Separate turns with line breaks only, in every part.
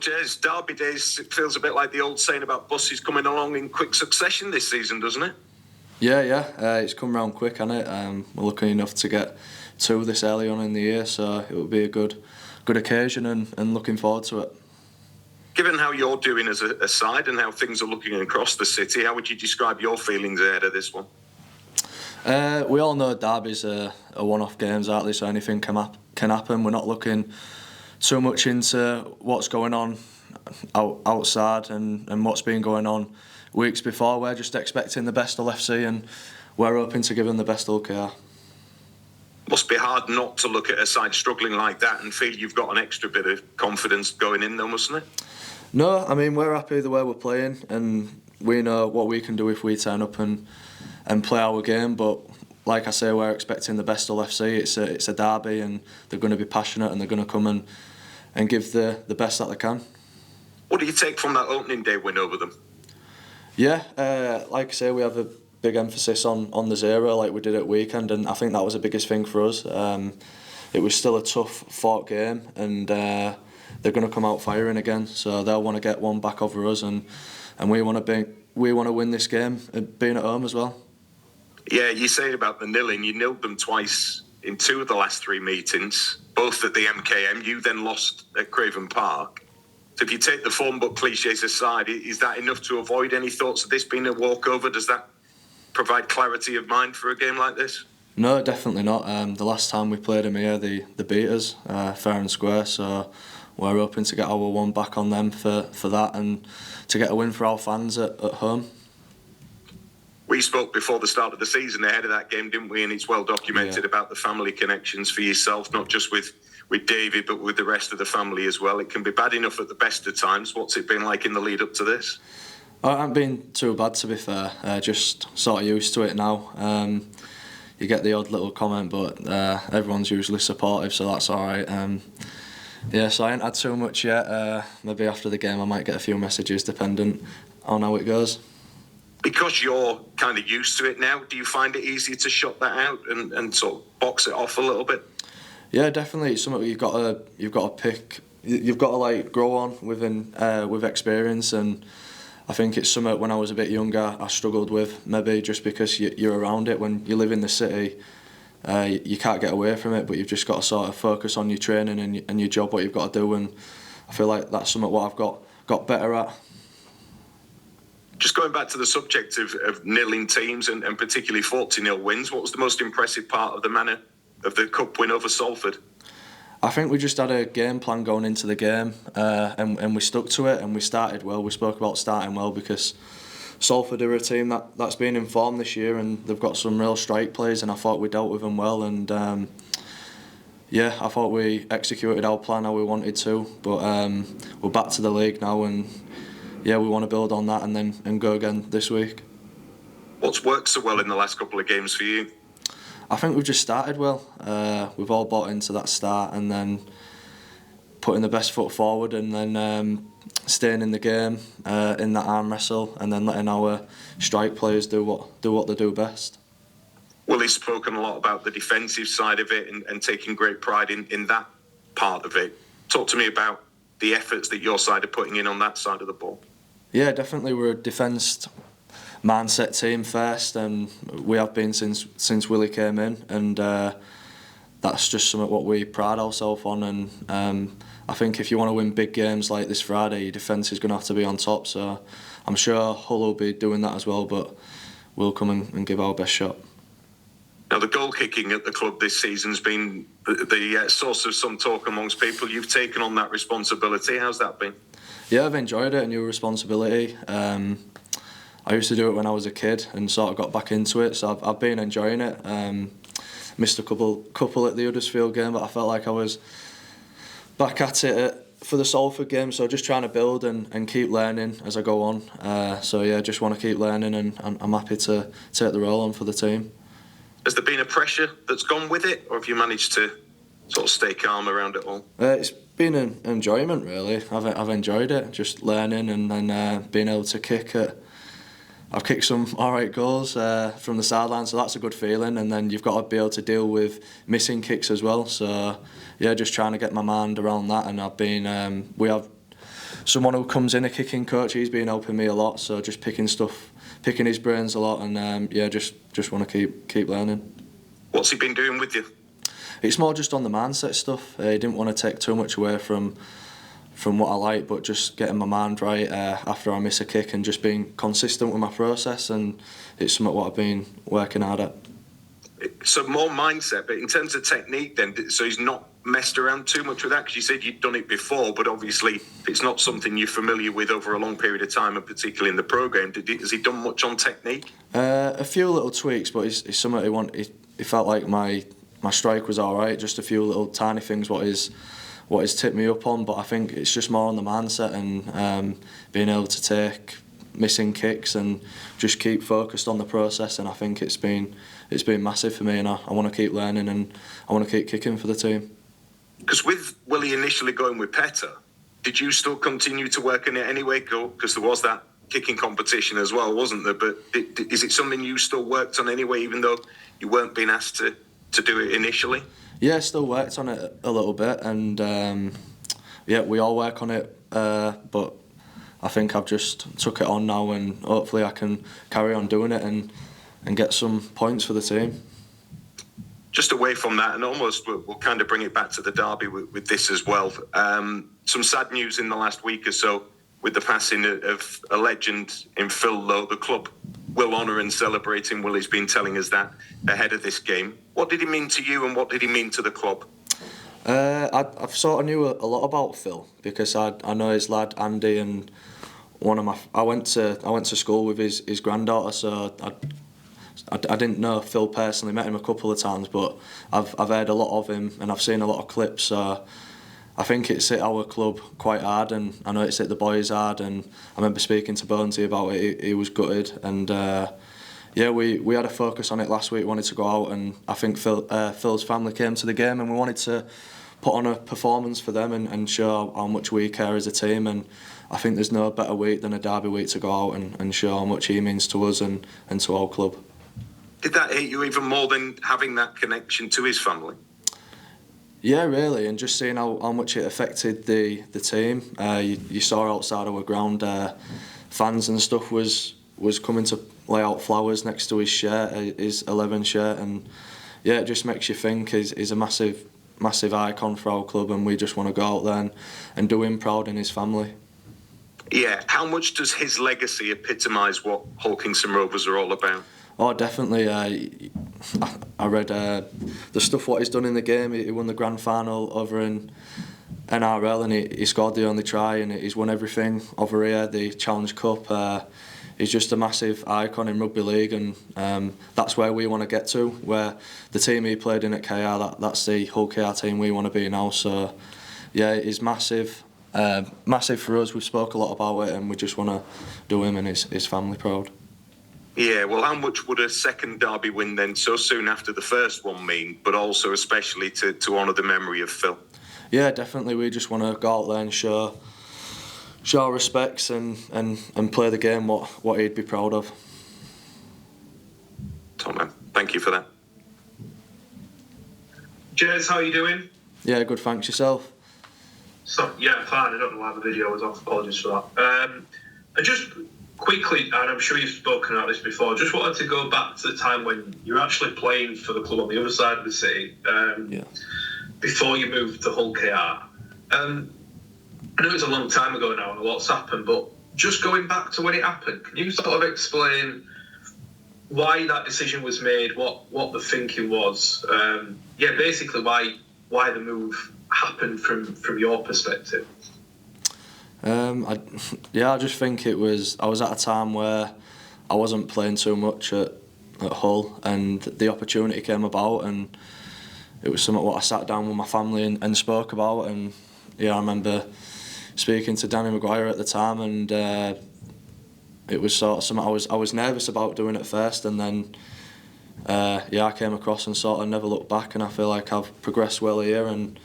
Jez, Derby days, it feels a bit like the old saying about buses coming along in quick succession this season, doesn't it?
Yeah. It's come round quick, hasn't it? We're lucky enough to get two this early on in the year, so it will be a good occasion and looking forward to it.
Given how you're doing as a side and how things are looking across the city, how would you describe your feelings ahead of this one?
We all know Derby's a one-off games, aren't they? So anything can happen. We're not looking too much into what's going on outside and what's been going on weeks before. We're just expecting the best of FC and we're hoping to give them the best of luck here.
Must be hard not to look at a side struggling like that and feel you've got an extra bit of confidence going in though, mustn't it?
No, I mean, we're happy the way we're playing and we know what we can do if we turn up and play our game, but like I say, we're expecting the best of FC. It's a derby and they're going to be passionate and they're going to come and give the best that they can.
What do you take from that opening day win over them?
Yeah, like I say, we have a big emphasis on the zero like we did at weekend, and I think that was the biggest thing for us. It was still a tough fought game and they're going to come out firing again, so they'll want to get one back over us, and we want to win this game, being at home as well.
Yeah, you say about the nilling, you nilled them twice in two of the last three meetings, both at the MKM. You then lost at Craven Park. So if you take the form book cliches aside, is that enough to avoid any thoughts of this being a walkover? Does that provide clarity of mind for a game like this?
No, definitely not. The last time we played them here, they beat us fair and square, so we're hoping to get our one back on them for that and to get a win for our fans at home.
We spoke before the start of the season ahead of that game, didn't we? And it's well documented about the family connections for yourself, not just with David, but with the rest of the family as well. It can be bad enough at the best of times. What's it been like in the lead up to this?
I haven't been too bad, to be fair. Just sort of used to it now. You get the odd little comment, but everyone's usually supportive, so that's all right. So I haven't had too much yet. Maybe after the game I might get a few messages, depending on how it goes.
Because you're kind of used to it now, do you find it easier to shut that out and sort of box it off a little bit?
Yeah, definitely. It's something you've got to pick. You've got to like grow on with experience, and I think it's something when I was a bit younger I struggled with, maybe just because you're around it. When you live in the city, you can't get away from it, but you've just got to sort of focus on your training and your job, what you've got to do, and I feel like that's something what I've got better at.
Just going back to the subject of nilling teams and particularly 40-0 wins, what was the most impressive part of the manner of the cup win over Salford?
I think we just had a game plan going into the game and we stuck to it and we started well. We spoke about starting well because Salford are a team that's been in form this year and they've got some real strike plays, and I thought we dealt with them well, and I thought we executed our plan how we wanted to, but we're back to the league now and we want to build on that and go again this week.
What's worked so well in the last couple of games for you?
I think we've just started well. We've all bought into that start and then putting the best foot forward and then staying in the game, in that arm wrestle, and then letting our strike players do what they do best.
Willie's spoken a lot about the defensive side of it and taking great pride in that part of it. Talk to me about the efforts that your side are putting in on that side of the ball.
Yeah, definitely. We're a defence mindset team first, and we have been since Willie came in, and that's just something what we pride ourselves on. And I think if you want to win big games like this Friday, your defence is going to have to be on top. So I'm sure Hull will be doing that as well, but we'll come and give our best shot.
Now, the goal kicking at the club this season's been the source of some talk amongst people. You've taken on that responsibility. How's that been? Yeah,
I've enjoyed it, a new responsibility. I used to do it when I was a kid and sort of got back into it, so I've been enjoying it. Missed a couple at the Huddersfield game, but I felt like I was back at it for the Salford game, so just trying to build and keep learning as I go on. Just want to keep learning, and I'm happy to take the role on for the team.
Has there been a pressure that's gone with it, or have you managed to sort of stay calm around it all?
It's been an enjoyment, really. I've enjoyed it, just learning and then being able to kick it. I've kicked some alright goals from the sideline, so that's a good feeling, and then you've got to be able to deal with missing kicks as well, so just trying to get my mind around that, and I've been we have someone who comes in, a kicking coach. He's been helping me a lot, so just picking his brains a lot, and just want to keep learning.
What's he been doing with you?
It's more just on the mindset stuff. He didn't want to take too much away from what I like, but just getting my mind right after I miss a kick and just being consistent with my process, and it's something what I've been working hard at.
So more mindset, but in terms of technique then, so he's not messed around too much with that? Because you said you'd done it before, but obviously it's not something you're familiar with over a long period of time, and particularly in the programme. Has he done much on technique?
A few little tweaks, but it's something he wanted. He felt like my strike was all right, just a few little tiny things what he's tipped me up on, but I think it's just more on the mindset and being able to take missing kicks and just keep focused on the process, and I think it's been massive for me, and I want to keep learning and I want to keep kicking for the team.
Because with Willie initially going with Petter, did you still continue to work on it anyway? Because there was that kicking competition as well, wasn't there? But is it something you still worked on anyway, even though you weren't being asked to do it initially?
Yeah, still worked on it a little bit, and we all work on it, but I think I've just took it on now, and hopefully I can carry on doing it and get some points for the team.
Just away from that, and almost we'll kind of bring it back to the derby with this as well. Some sad news in the last week or so with the passing of a legend in Phil Lowe. The club will honour and celebrate him. Willie's been telling us that ahead of this game. What did he mean to you, and what did he mean to the club?
I've sort of knew a lot about Phil because I know his lad Andy, and I went to school with his granddaughter, so I didn't know Phil personally, met him a couple of times, but I've heard a lot of him and I've seen a lot of clips. So I think it's hit our club quite hard, and I know it's hit the boys hard. And I remember speaking to Bonesy about it. He was gutted, and we had a focus on it last week. Wanted to go out, and I think Phil's family came to the game, and we wanted to put on a performance for them and show how much we care as a team. And I think there's no better week than a derby week to go out and show how much he means to us and to our club.
Did that hit you even more than having that connection to his family?
Yeah, really, and just seeing how much it affected the team. You saw outside our ground, fans and stuff was coming to lay out flowers next to his shirt, his 11 shirt, and yeah, it just makes you think he's a massive icon for our club, and we just want to go out there and do him proud and his family.
Yeah, how much does his legacy epitomise what Hawkinson Rovers are all about?
Oh, definitely. I read the stuff what he's done in the game. He won the grand final over in NRL, and he scored the only try, and he's won everything over here, the Challenge Cup. He's just a massive icon in rugby league, and that's where we want to get to, where the team he played in at KR, that's the Hull KR team we want to be now. So yeah, he's massive for us. We spoke a lot about it, and we just want to do him and his family proud.
Yeah, well, how much would a second derby win then so soon after the first one mean, but also especially to honour the memory of Phil?
Yeah, definitely. We just want to go out there and show our respects and play the game what he'd be proud of.
Tom, man, thank you for that.
Jez, how are you doing?
Yeah, good, thanks. Yourself?
So, yeah, fine. I don't know why the video was off. Apologies for that. I just quickly, and I'm sure you've spoken about this before, just wanted to go back to the time when you were actually playing for the club on the other side of the city, before you moved to Hull KR. I know it's a long time ago now and a lot's happened, but just going back to when it happened, can you sort of explain why that decision was made, what the thinking was? Basically why the move happened from your perspective.
I just think I was at a time where I wasn't playing too much at Hull, and the opportunity came about, and it was something what I sat down with my family and spoke about. And yeah, I remember speaking to Danny Maguire at the time, and it was sort of something I was nervous about doing at first, and then I came across and sort of never looked back, and I feel like I've progressed well here. And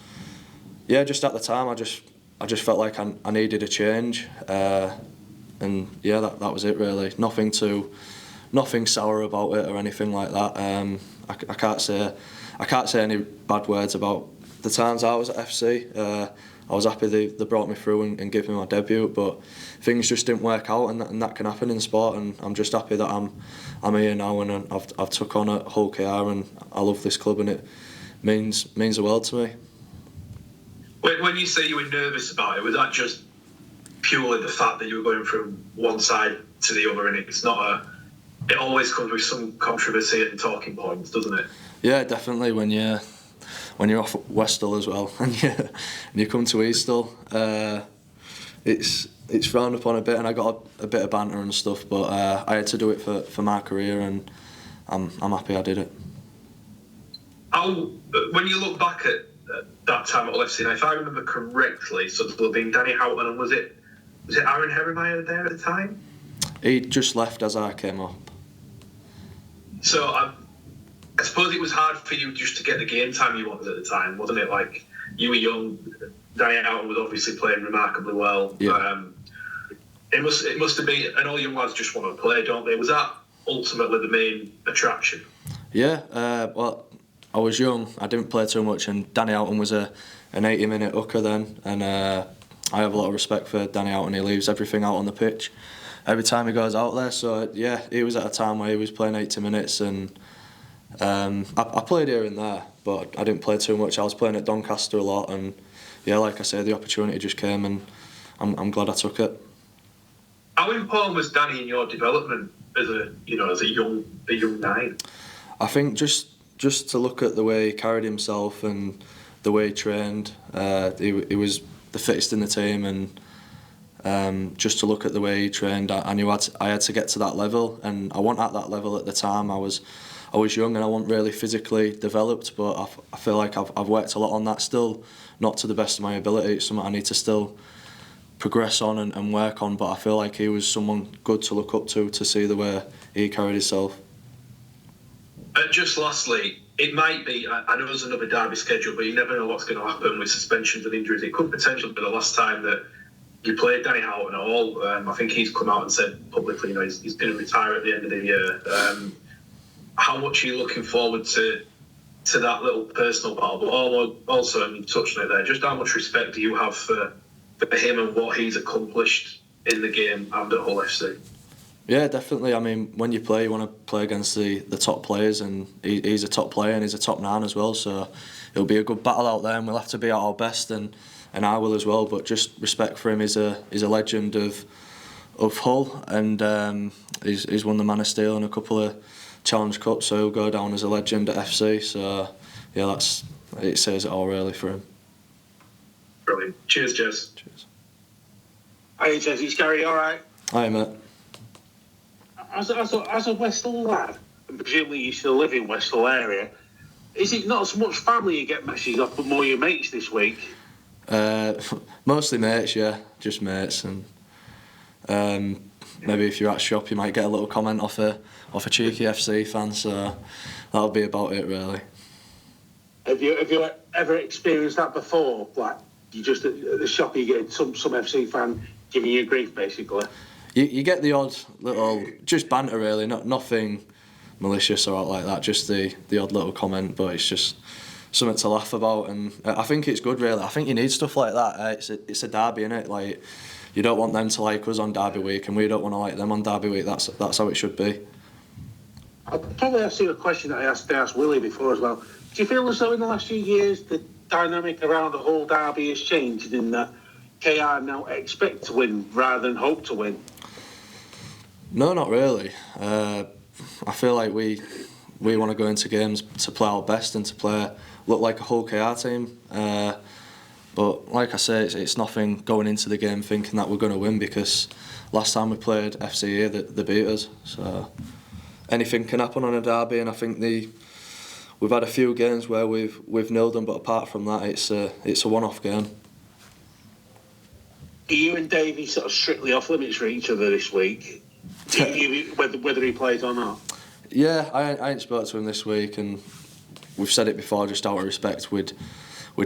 yeah, just at the time I just felt like I needed a change, and yeah, that was it really. Nothing sour about it or anything like that. I can't say any bad words about the times I was at FC. I was happy they brought me through and gave me my debut, but things just didn't work out, and that can happen in sport. And I'm just happy that I'm here now, and I've took on at Hull KR, and I love this club, and it means the world to me.
When you say you were nervous about it, was that just purely the fact that you were going from one side to the other, and it's not it always comes with some controversy and talking points, doesn't it?
Yeah, definitely. When you're off at Westall as well, and you come to Eastall, it's frowned upon a bit, and I got a bit of banter and stuff, but I had to do it for my career, and I'm happy I did it.
When you look back at that time at Hull FC, now, if I remember correctly, so there been Danny Houghton, and was it Aaron Herremeyer there at the time?
He just left as I came up.
So I suppose it was hard for you just to get the game time you wanted at the time, wasn't it? Like, you were young, Danny Houghton was obviously playing remarkably well.
Yeah.
It must have been, and all young lads just want to play, don't they? Was that ultimately the main attraction?
Yeah, well, I was young, I didn't play too much, and Danny Houghton was an 80-minute hooker then, and I have a lot of respect for Danny Houghton. He leaves everything out on the pitch every time he goes out there, so yeah, he was at a time where he was playing 80 minutes, and I played here and there, but I didn't play too much. I was playing at Doncaster a lot, and yeah, like I say, the opportunity just came, and I'm glad I took it.
How important was Danny in your development as a young nine?
I think just to look at the way he carried himself and the way he trained, he was the fittest in the team, and just to look at the way he trained, I knew I had to get to that level, and I wasn't at that level at the time. I was young and I wasn't really physically developed, but I feel like I've worked a lot on that. Still not to the best of my ability. It's something I need to still progress on and work on, but I feel like he was someone good to look up to see the way he carried himself.
Just lastly, it might be, I know there's another derby schedule, but you never know what's going to happen with suspensions and injuries. It could potentially be the last time that you played Danny Houghton at all. I think he's come out and said publicly, he's going to retire at the end of the year. How much are you looking forward to that little personal battle? But also, and you touched on it there, just how much respect do you have for him and what he's accomplished in the game and at Hull FC? Yeah,
definitely. I mean, when you play, you want to play against the top players, and he's a top player and he's a top man as well, so it'll be a good battle out there, and we'll have to be at our best, and I will as well. But just respect for him. He's a legend of Hull, and he's won the Man of Steel and a couple of Challenge Cups, so he'll go down as a legend at FC. So yeah, it says it all really for him.
Brilliant. Cheers, Jez.
Cheers.
Hi, Jez. It's Gary. All right.
Hi, mate.
As a Westall lad, and presumably you still live in Westall area, is it not so much family you get messages off, but more your mates this week?
Mostly mates, yeah, just mates, and maybe if you're at shop, you might get a little comment off a cheeky FC fan. So that'll be about it, really.
Have you ever experienced that before? Like, you just at the shop, you get some FC fan giving you grief, basically.
You get the odd little, just banter really, nothing malicious or like that, just the odd little comment, but it's just something to laugh about, and I think it's good really. I think you need stuff like that. It's a derby, innit? Like, you don't want them to like us on derby week, and we don't want to like them on derby week. That's how it should be.
I'll probably ask you a question that I asked Willie before as well. Do you feel as though in the last few years the dynamic around the whole derby has changed, in that KR now expect to win rather than hope to win?
No, not really. I feel like we want to go into games to play our best and to look like a Hull KR team. But like I say, it's nothing going into the game thinking that we're going to win, because last time we played FC here, they beat us. So anything can happen on a derby, and I think we've had a few games where we've nilled them, but apart from that, it's a one-off game.
Are you and Davey sort of strictly off limits for each other this week? Whether he plays or not?
Yeah, I ain't spoke to him this week, and we've said it before, just out of respect, we'd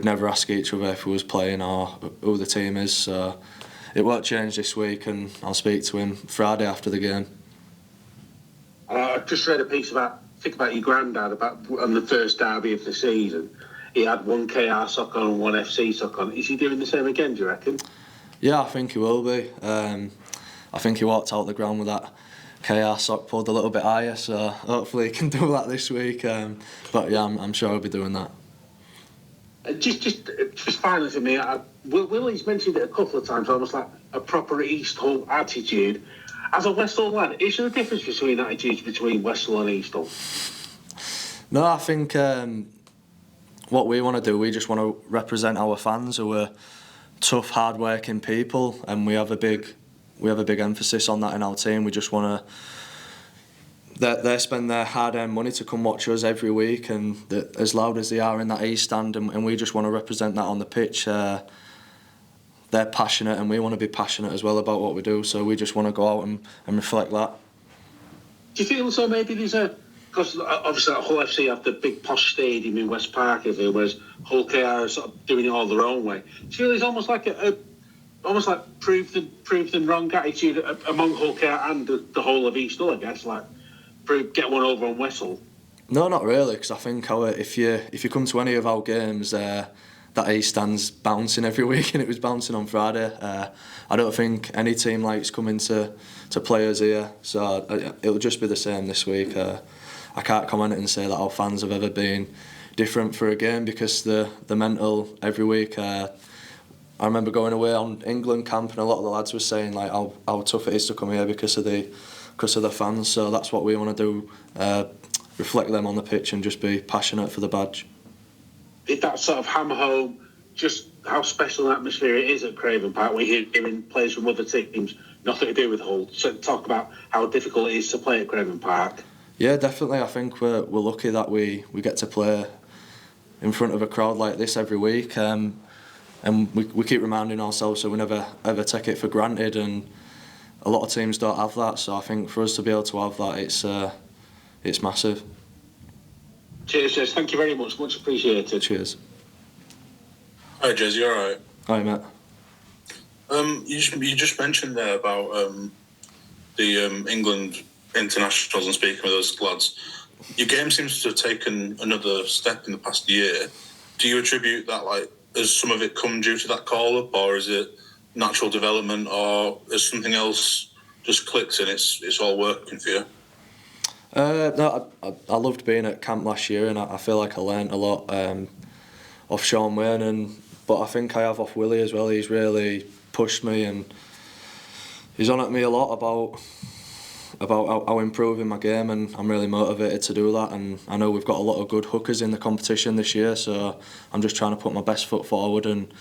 never ask each other if he was playing or who the team is, so it won't change this week, and I'll speak to him Friday after the game.
I just read a piece about your granddad on the first derby of the season. he had one KR sock on and one FC sock on. Is he doing the same again, do you reckon?
Yeah, I think he will be. I think he walked out the ground with that KR sock pulled a little bit higher, so hopefully he can do that this week. But yeah, I'm sure he'll be doing that.
Just finally for me, Willie's mentioned it a couple of times, almost like a proper East Hull attitude. As a West Hull lad, is there a difference between attitudes between West Hull and East Hull?
No, I think what we want to do, we just want to represent our fans who are tough, hard-working people, and we have a big emphasis on that in our team. We just want to. They spend their hard-earned money to come watch us every week, and as loud as they are in that East stand, and we just want to represent that on the pitch. They're passionate, and we want to be passionate as well about what we do. So we just want to go out and reflect that.
Do you feel so? Maybe there's a because obviously Hull FC have the big posh stadium in West Park, whereas Hull KR are sort of doing it all their own way. Do you feel there's almost like almost like prove them wrong attitude among Hull KR and the whole of East Hull, I guess, like get one over on West Hull?
No, not really, because I think if you come to any of our games, that East stand's bouncing every week, and it was bouncing on Friday. I don't think any team likes coming to play us here, so it'll just be the same this week. I can't comment and say that our fans have ever been different for a game, because the mental every week. I remember going away on England camp, and a lot of the lads were saying like how tough it is to come here because of the fans. So that's what we want to do: reflect them on the pitch and just be passionate for the badge.
Did that sort of hammer home just how special an atmosphere it is at Craven Park? We're hearing players from other teams, nothing to do with Hull, so talk about how difficult it is to play at Craven Park.
Yeah, definitely. I think we're lucky that we get to play in front of a crowd like this every week, and we keep reminding ourselves, so we never ever take it for granted. And a lot of teams don't have that, so I think for us to be able to have that, it's massive.
Cheers, Jez. Thank you very much. Much appreciated.
Cheers.
Hi, Jez. You all right?
Hi, mate.
You just mentioned there about the England internationals and speaking with those lads. Your game seems to have taken another step in the past year. Do you attribute that, like, has some of it come due to that call-up, or is it natural development, or has something else just clicked and it's all working for you?
No, I loved being at camp last year, and I feel like I learnt a lot off Sean Wayne, but I think I have off Willie as well. He's really pushed me, and he's on at me a lot about how improving my game, and I'm really motivated to do that. And I know we've got a lot of good hookers in the competition this year, so I'm just trying to put my best foot forward and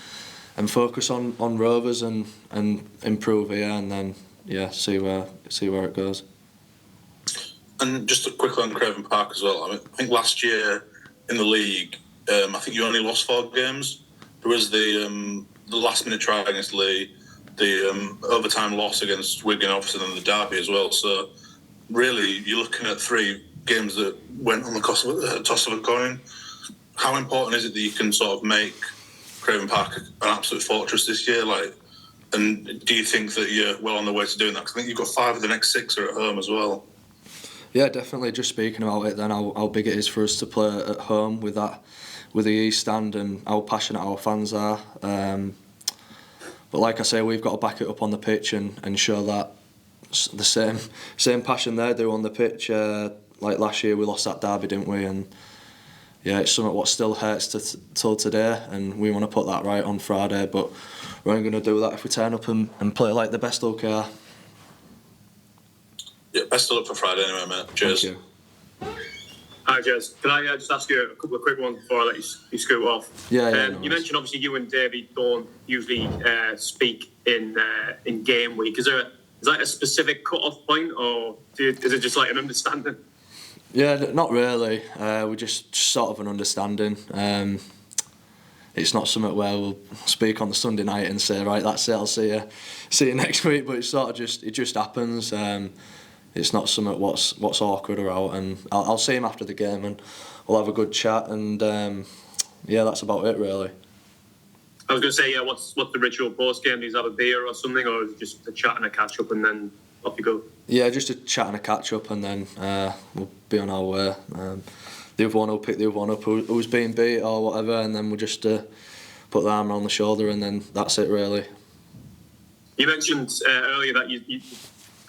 focus on Rovers and improve here, and then see where it goes.
And just quickly on Craven Park as well, I think last year in the league, I think you only lost 4 games. There was the last-minute try against Lee, the overtime loss against Wigan, obviously, and the derby as well. So really, you're looking at 3 games that went on the toss of a coin. How important is it that you can sort of make Craven Park an absolute fortress this year? And do you think that you're well on the way to doing that? Because I think you've got 5 of the next 6 are at home as well.
Yeah, definitely. Just speaking about it, then how big it is for us to play at home with the East Stand, and how passionate our fans are. But like I say, we've got to back it up on the pitch and show that the same passion they do on the pitch. Like last year, we lost that derby, didn't we? And yeah, it's something what still hurts till today, and we want to put that right on Friday. But we're only going to do that if we turn up and play like the best OKR.
Yeah, best of luck for Friday anyway, mate. Cheers.
Thank you.
Hi, Jez. Can I just ask you a couple of quick ones before I let you scoot off?
Yeah, no
you mentioned obviously you and Davey don't usually speak in game week. Is that a specific cut-off point, or is it just like an understanding?
Yeah, not really. We're just sort of an understanding. It's not something where we'll speak on the Sunday night and say, right, that's it, I'll see you next week. But it's sort of it just happens. It's not something what's awkward or out, and I'll see him after the game and we'll have a good chat, and that's about it really.
I was going to say, what's the ritual post game? Do you have a beer or something, or is it just a chat and a catch up and then off you go?
Yeah, just a chat and a catch up, and then we'll be on our way. the other one will pick the other one up who's being beat or whatever, and then we just put the arm around the shoulder, and then that's it really.
You mentioned earlier that you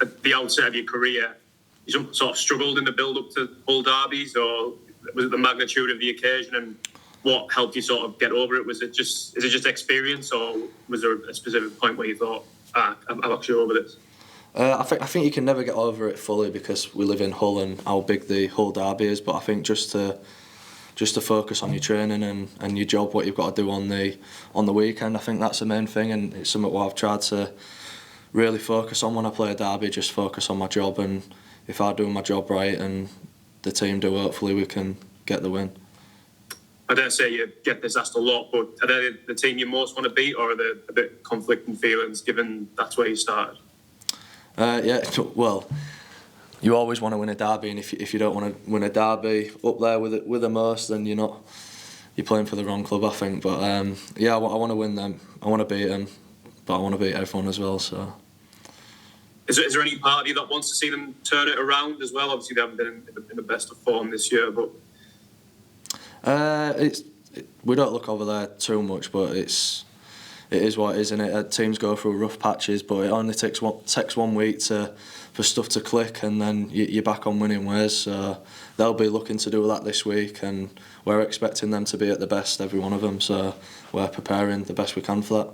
at the outset of your career, you sort of struggled in the build-up to Hull derbies, or was it the magnitude of the occasion, and what helped you sort of get over it? Is it just experience, or was there a specific point where you thought, I'm actually over this?
I think you can never get over it fully because we live in Hull and how big the Hull derby is. But I think just to focus on your training and your job, what you've got to do on the weekend, I think that's the main thing, and it's something what I've tried to really focus on when I play a derby. Just focus on my job, and if I do my job right and the team do, hopefully we can get the win.
I dare say you get this asked a lot, but are they the team you most want to beat, or are there a bit conflicting feelings given that's where you started?
Yeah, well, you always want to win a derby, and if you don't want to win a derby up there with the most, then you're playing for the wrong club, I think. But yeah, I want to win them. I want to beat them, but I want to beat everyone as well. So,
is there any part of you that wants to see them turn it around as well? Obviously, they haven't been in the best of form this year, but
we don't look over there too much, but it is what it is, isn't it? Teams go through rough patches, but it only takes 1 week for stuff to click, and then you're back on winning ways. So they'll be looking to do that this week, and we're expecting them to be at the best, every one of them. So we're preparing the best we can for that.